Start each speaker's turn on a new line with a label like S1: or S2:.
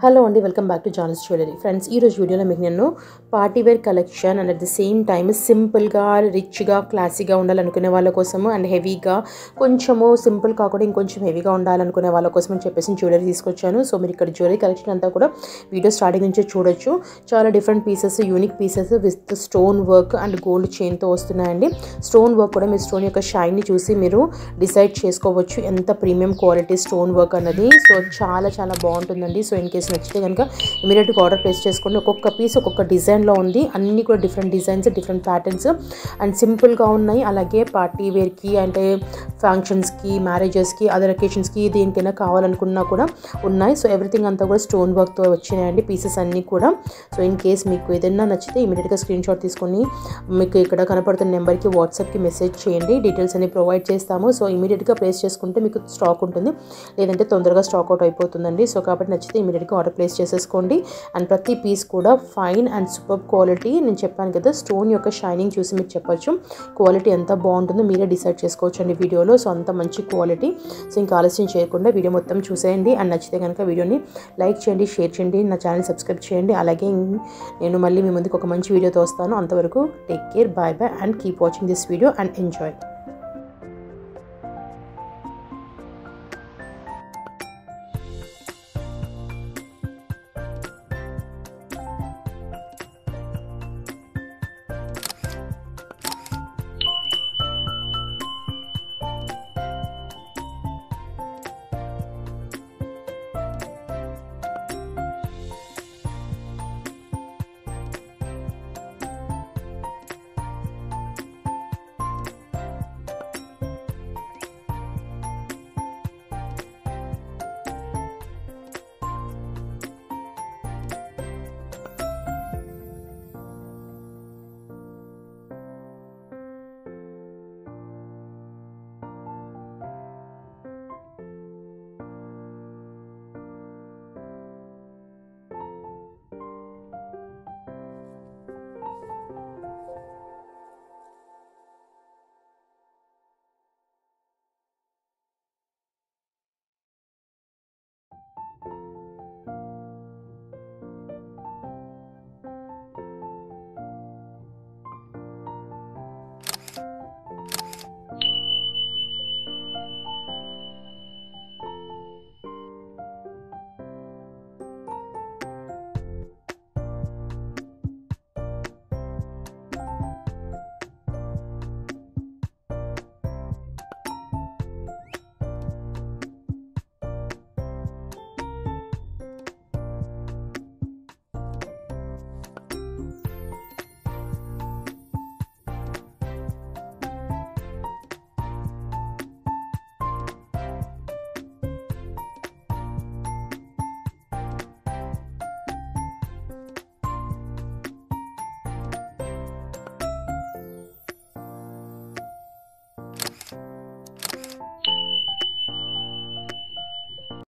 S1: Hello అండి, welcome back to Janas jewellery. Friends, ఈరోజు వీడియోలో మీకు నేను party wear collection and at the same time సింపుల్గా, రిచ్గా, క్లాసీగా ఉండాలనుకునే వాళ్ళ కోసము అండ్ హెవీగా, కొంచెము సింపుల్ కాకుండా ఇంకొంచెం హెవీగా ఉండాలనుకునే వాళ్ళ కోసం అని చెప్పేసి జ్యువెలరీ తీసుకొచ్చాను. సో మీరు ఇక్కడ జ్యువెలరీ కలెక్షన్ అంతా కూడా వీడియో స్టార్టింగ్ నుంచే చూడొచ్చు. చాలా different pieces, unique pieces with stone work and gold చైన్తో వస్తున్నాయండి. స్టోన్ వర్క్ కూడా మీ స్టోన్ యొక్క షైన్ని చూసి మీరు డిసైడ్ చేసుకోవచ్చు ఎంత ప్రీమియం క్వాలిటీ స్టోన్ వర్క్ అన్నది. సో చాలా చాలా బాగుంటుందండి. సో ఇన్ కేస్ నచ్చితే కనుక ఇమీడియట్గా ఆర్డర్ ప్లేస్ చేసుకోండి. ఒక్కొక్క పీస్ ఒక్కొక్క డిజైన్లో ఉంది. అన్నీ కూడా different designs, different patterns and సింపుల్గా ఉన్నాయి. అలాగే పార్టీ వేర్కి అంటే ఫంక్షన్స్కి, మ్యారేజెస్కి, అదర్ అకేషన్స్కి దేనికైనా కావాలనుకున్నా కూడా ఉన్నాయి. సో ఎవ్రీథింగ్ అంతా కూడా స్టోన్ వర్క్తో వచ్చినాయండి పీసెస్ అన్నీ కూడా. సో ఇన్ కేస్ మీకు ఏదైనా నచ్చితే ఇమీడియట్గా స్క్రీన్ షాట్ తీసుకొని మీకు ఇక్కడ కనపడుతున్న నెంబర్కి వాట్సాప్కి మెసేజ్ చేయండి. డీటెయిల్స్ అన్ని ప్రొవైడ్ చేస్తాము. సో ఇమీడియట్గా ప్లేస్ చేసుకుంటే మీకు స్టాక్ ఉంటుంది, లేదంటే తొందరగా స్టాక్ అవుట్ అయిపోతుందండి. సో కాబట్టి నచ్చితే ఇమీడియట్గా ఆర్డర్ ప్లేస్ చేసేసుకోండి. అండ్ ప్రతి పీస్ కూడా ఫైన్ అండ్ సూపర్ క్వాలిటీ. నేను చెప్పాను కదా, స్టోన్ యొక్క షైనింగ్ చూసి మీరు చెప్పొచ్చు క్వాలిటీ ఎంత బాగుంటుందో మీరే డిసైడ్ చేసుకోవచ్చు అండి వీడియోలో. సో అంత మంచి క్వాలిటీ. సో ఇంకా ఆలస్యం చేయకుండా వీడియో మొత్తం చూసేయండి. అండ్ నచ్చితే కనుక వీడియోని లైక్ చేయండి, షేర్ చేయండి, నా ఛానల్ సబ్స్క్రైబ్ చేయండి. అలాగే నేను మళ్ళీ మీ ముందుకు ఒక మంచి వీడియోతో వస్తాను. అంతవరకు take care, bye bye and keep watching this video and enjoy.